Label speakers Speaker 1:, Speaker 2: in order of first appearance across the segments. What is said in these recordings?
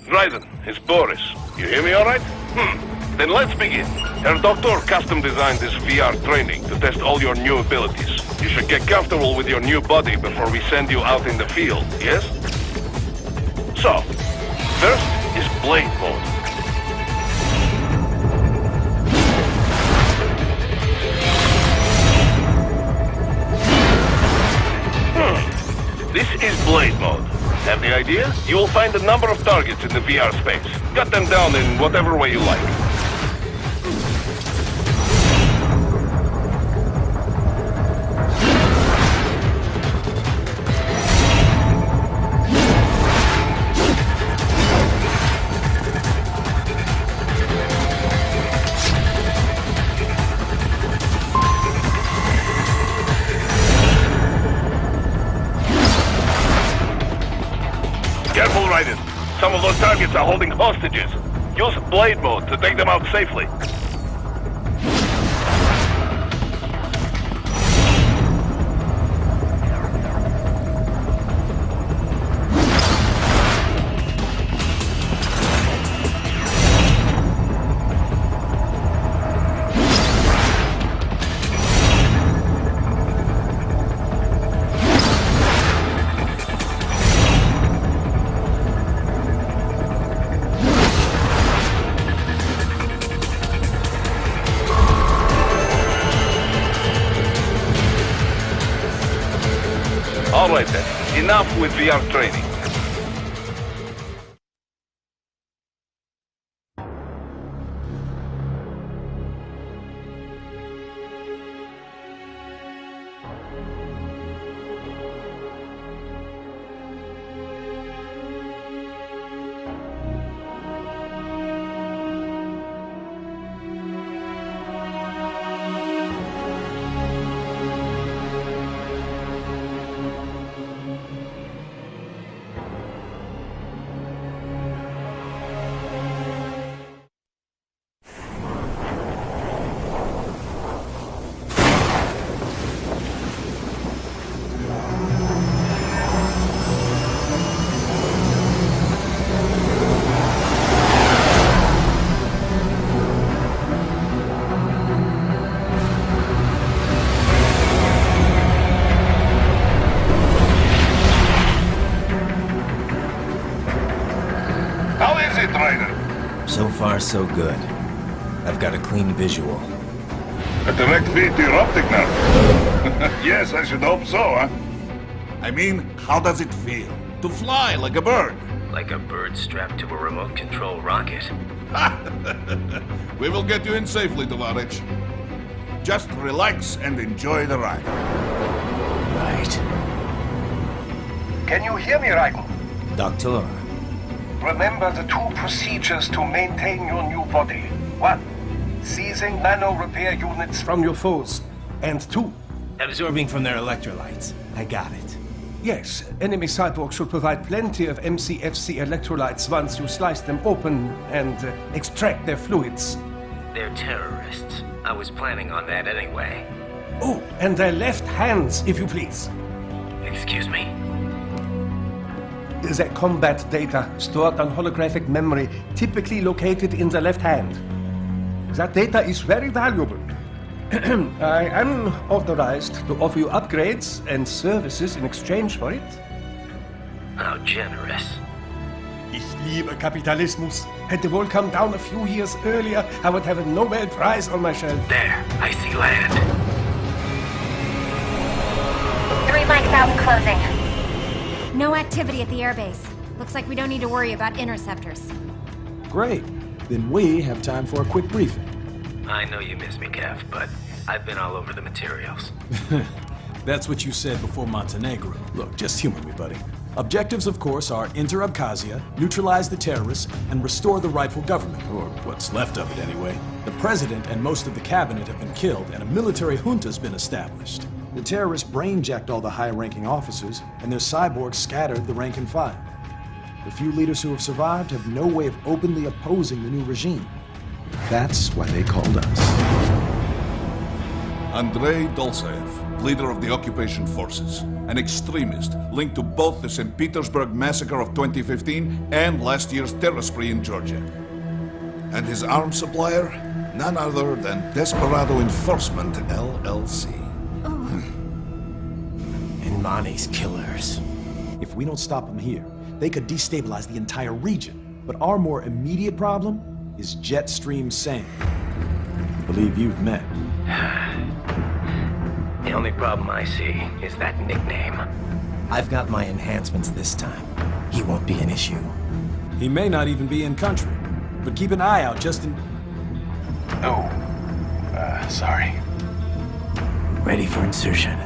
Speaker 1: Raiden, it's Boris. You hear me all right? Then let's begin. Herr Doctor custom designed this VR training to test all your new abilities. You should get comfortable with your new body before we send you out in the field, yes? So, first is Blade Mode. This is Blade Mode. Have the idea? You will find a number of targets in the VR space. Cut them down in whatever way you like. Careful, Raiden. Some of those targets are holding hostages. Use Blade Mode to take them out safely. All right then, enough with VR training.
Speaker 2: So far, so good. I've got a clean visual.
Speaker 3: A direct feed to your optic now. Yes, I should hope so, huh? I mean, how does it feel? To fly like a bird?
Speaker 2: Like a bird strapped to a remote control rocket.
Speaker 3: We will get you in safely, Tovarich. Just relax and enjoy the ride.
Speaker 2: Right.
Speaker 4: Can you hear me, Raiden?
Speaker 2: Doctor.
Speaker 4: Remember the two procedures to maintain your new body. 1. Seizing nano repair units from your foes. And 2.
Speaker 2: Absorbing from their electrolytes. I got it.
Speaker 4: Yes, enemy cyborgs should provide plenty of MCFC electrolytes once you slice them open and extract their fluids.
Speaker 2: They're terrorists. I was planning on that anyway.
Speaker 4: Oh, and their left hands, if you please.
Speaker 2: Excuse me?
Speaker 4: The combat data stored on holographic memory, typically located in the left hand. That data is very valuable. I am authorized to offer you upgrades and services in exchange for it.
Speaker 2: How generous.
Speaker 4: Ich liebe Kapitalismus. Had the wall come down a few years earlier, I would have a Nobel Prize on my shelf.
Speaker 2: There, I see land.
Speaker 5: 3 mics out and closing.
Speaker 6: No activity at the airbase. Looks like we don't need to worry about interceptors.
Speaker 7: Great. Then we have time for a quick briefing.
Speaker 2: I know you miss me, Kev, but I've been all over the materials.
Speaker 7: That's what you said before Montenegro. Look, just humor me, buddy. Objectives, of course, are enter Abkhazia, neutralize the terrorists, and restore the rightful government, or what's left of it anyway. The president and most of the cabinet have been killed, and a military junta's been established. The terrorists brainjacked all the high-ranking officers, and their cyborgs scattered the rank and file. The few leaders who have survived have no way of openly opposing the new regime. That's why they called us.
Speaker 3: Andrei Dolzaev, leader of the occupation forces, an extremist linked to both the St. Petersburg massacre of 2015 and last year's terror spree in Georgia. And his arms supplier, none other than Desperado Enforcement, LLC.
Speaker 7: And Mane's killers. If we don't stop them here, they could destabilize the entire region. But our more immediate problem is Jetstream Sane. I believe you've met.
Speaker 2: The only problem I see is that nickname.
Speaker 8: I've got my enhancements this time. He won't be an issue.
Speaker 7: He may not even be in country, but keep an eye out just in...
Speaker 2: Oh, sorry.
Speaker 8: Ready for insertion.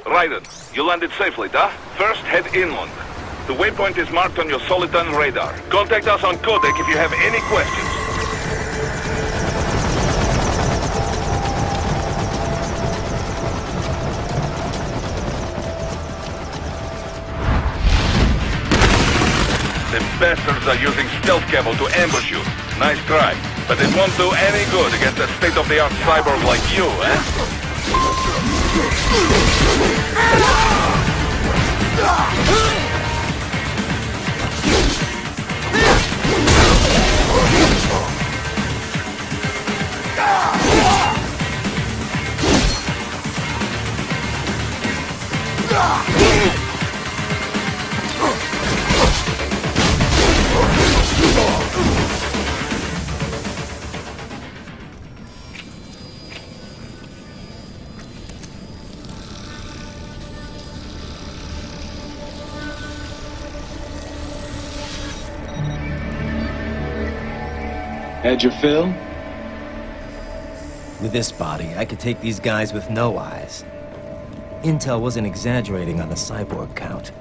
Speaker 1: Raiden, you landed safely, da? First, head inland. The waypoint is marked on your Soliton radar. Contact us on Codec if you have any questions. The bastards are using stealth cable to ambush you. Nice try. But it won't do any good against a state-of-the-art cyborg like you, eh?
Speaker 7: Had your fill?
Speaker 8: With this body, I could take these guys with no eyes. Intel wasn't exaggerating on the cyborg count.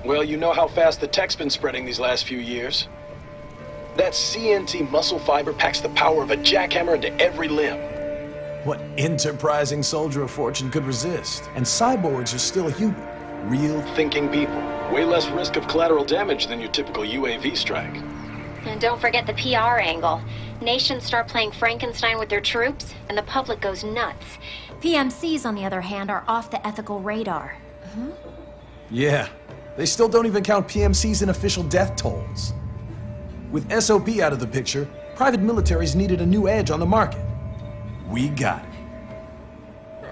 Speaker 9: Well, you know how fast the tech's been spreading these last few years. That CNT muscle fiber packs the power of a jackhammer into every limb.
Speaker 7: What enterprising soldier of fortune could resist? And cyborgs are still human. Real
Speaker 9: Thinking people. Way less risk of collateral damage than your typical UAV strike.
Speaker 5: And don't forget the PR angle. Nations start playing Frankenstein with their troops, and the public goes nuts.
Speaker 6: PMCs, on the other hand, are off the ethical radar.
Speaker 7: Yeah, they still don't even count PMCs in official death tolls. With SOP out of the picture, private militaries needed a new edge on the market. We got it.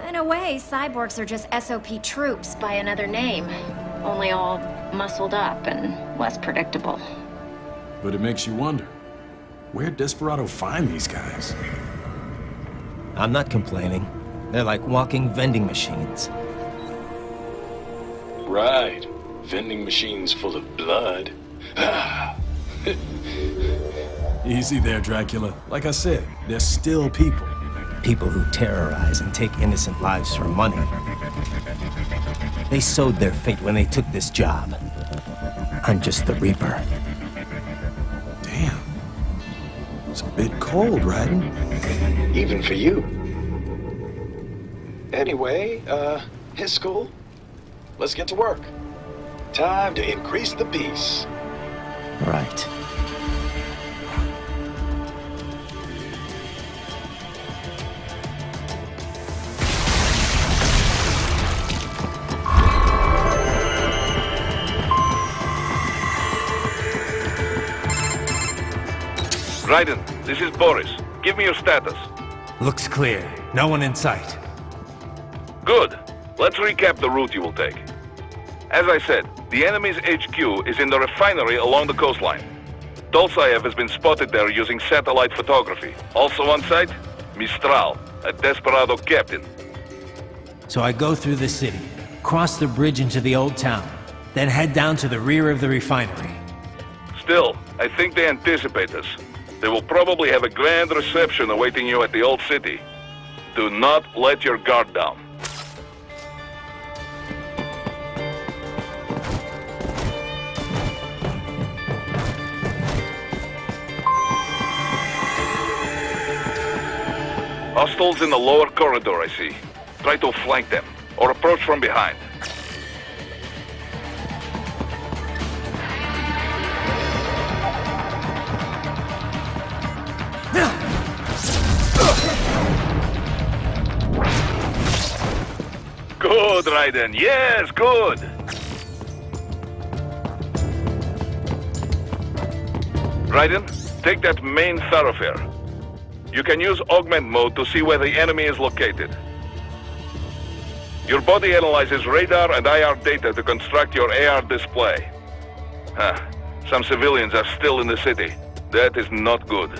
Speaker 6: In a way, cyborgs are just SOP troops
Speaker 5: By another name. Only all muscled up and less predictable.
Speaker 7: But it makes you wonder, where'd Desperado find these guys?
Speaker 8: I'm not complaining. They're like walking vending machines.
Speaker 9: Right. Vending machines full of blood.
Speaker 7: Easy there, Dracula. Like I said, they're still people.
Speaker 8: People who terrorize and take innocent lives for money. They sowed their fate when they took this job. I'm just the Reaper.
Speaker 7: Damn. It's a bit cold, Raiden.
Speaker 9: Even for you. Anyway, his school? Let's get to work. Time to increase the peace.
Speaker 8: Right.
Speaker 1: Raiden, this is Boris. Give me your status.
Speaker 2: Looks clear. No one in sight.
Speaker 1: Good. Let's recap the route you will take. As I said, the enemy's HQ is in the refinery along the coastline. Dolzaev has been spotted there using satellite photography. Also on site, Mistral, a desperado captain.
Speaker 2: So I go through the city, cross the bridge into the old town, then head down to the rear of the refinery.
Speaker 1: Still, I think they anticipate us. They will probably have a grand reception awaiting you at the old city. Do not let your guard down. Hostiles in the lower corridor, I see. Try to flank them, or approach from behind. Good, Raiden. Yes, good. Raiden, take that main thoroughfare. You can use augment mode to see where the enemy is located. Your body analyzes radar and IR data to construct your AR display. Some civilians are still in the city. That is not good.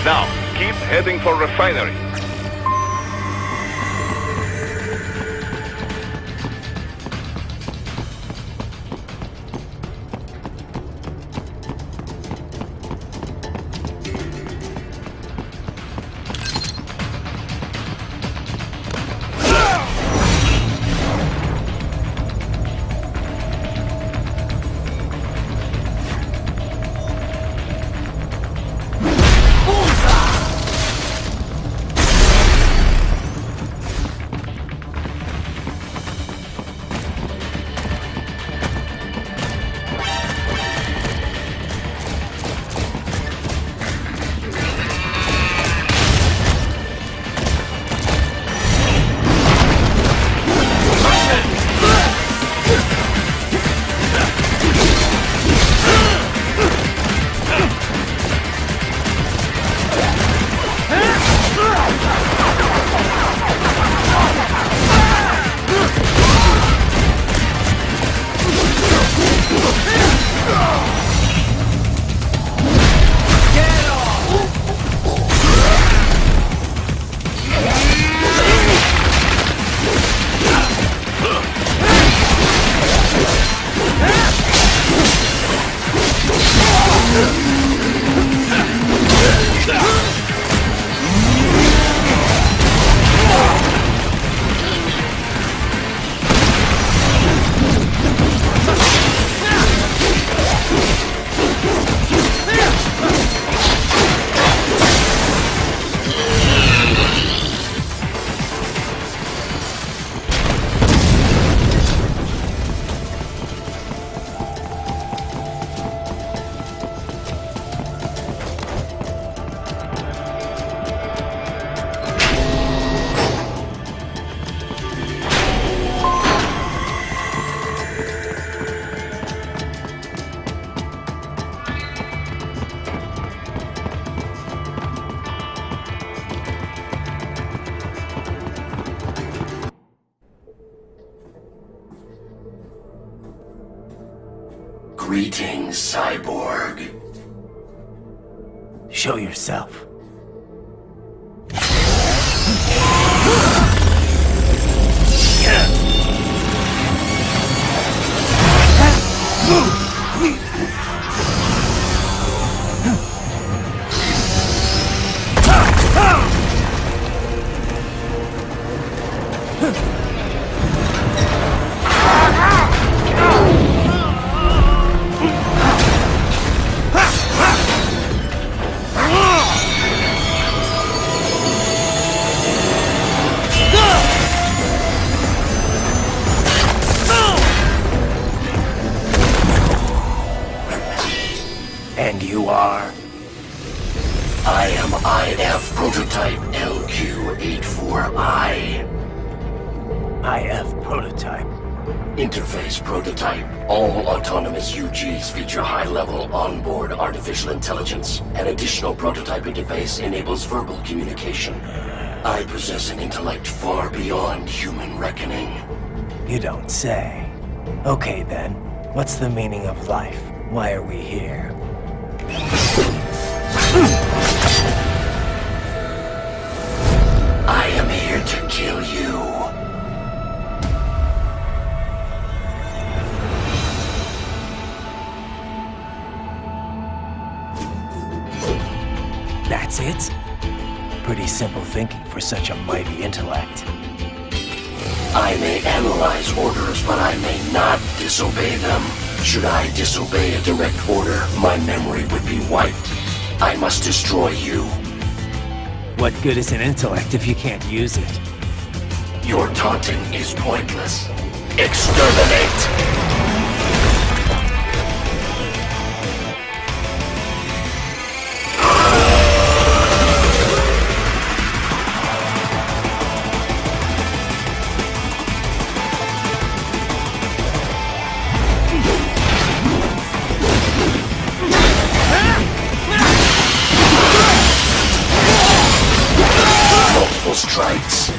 Speaker 1: Now, keep heading for refinery.
Speaker 10: Greetings, cyborg.
Speaker 8: Show yourself. And you are?
Speaker 10: I am IF Prototype LQ84I.
Speaker 8: IF Prototype.
Speaker 10: Interface Prototype. All autonomous UGs feature high-level onboard artificial intelligence. An additional prototype interface enables verbal communication. I possess an intellect far beyond human reckoning.
Speaker 8: You don't say. Okay then, what's the meaning of life? Why are we here?
Speaker 10: I am here to kill you.
Speaker 8: That's it? Pretty simple thinking for such a mighty intellect.
Speaker 10: I may analyze orders, but I may not disobey them. Should I disobey a direct order, my memory would be wiped. I must destroy you.
Speaker 8: What good is an intellect if you can't use it?
Speaker 10: Your taunting is pointless. Exterminate! Strikes.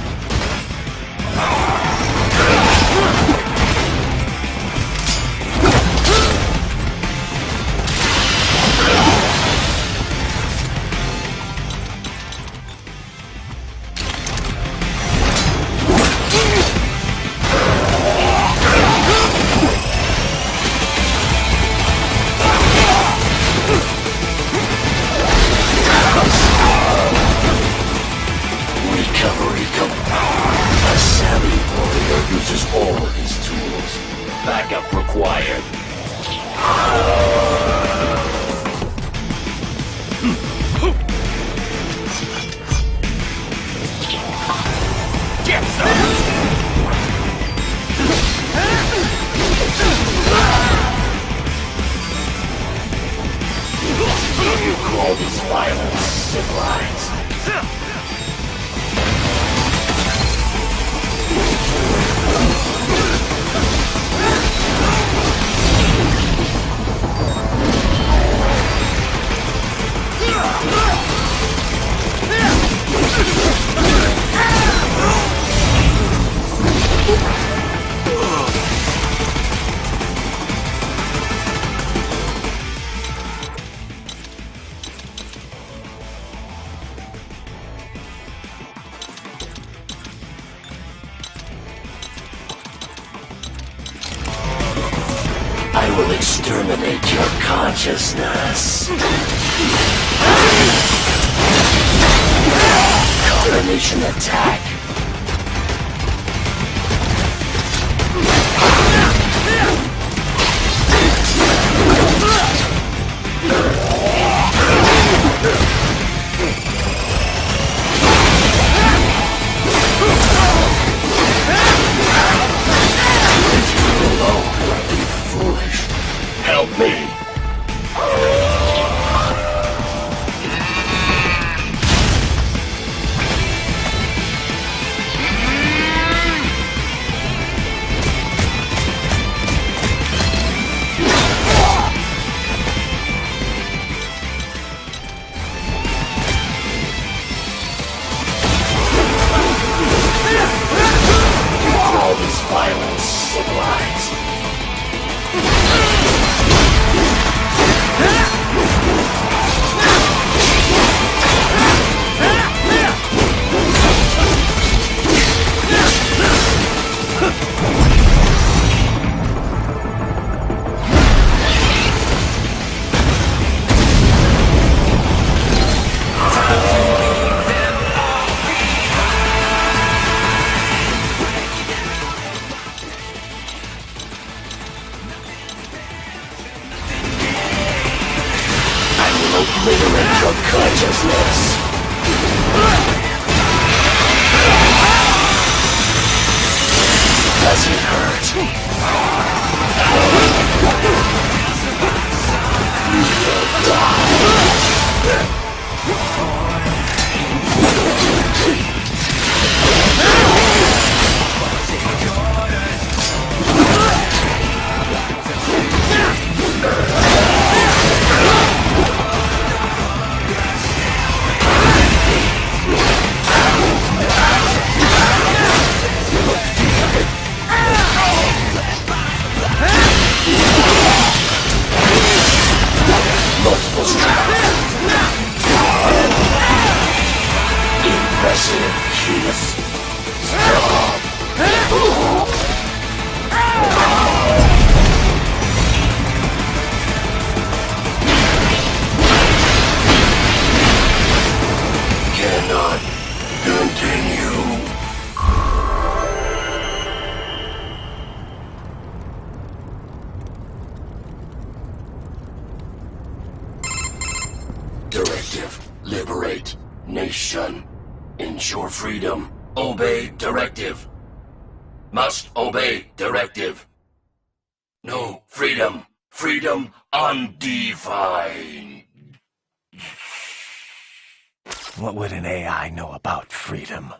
Speaker 10: All this violence civilized. I will exterminate your consciousness. Combination attack. Help me! righteousness. Does it cannot continue. Directive. Liberate. Nation. Ensure freedom. Obey directive. Must obey directive. No freedom. Freedom undefined.
Speaker 8: What would an AI know about freedom?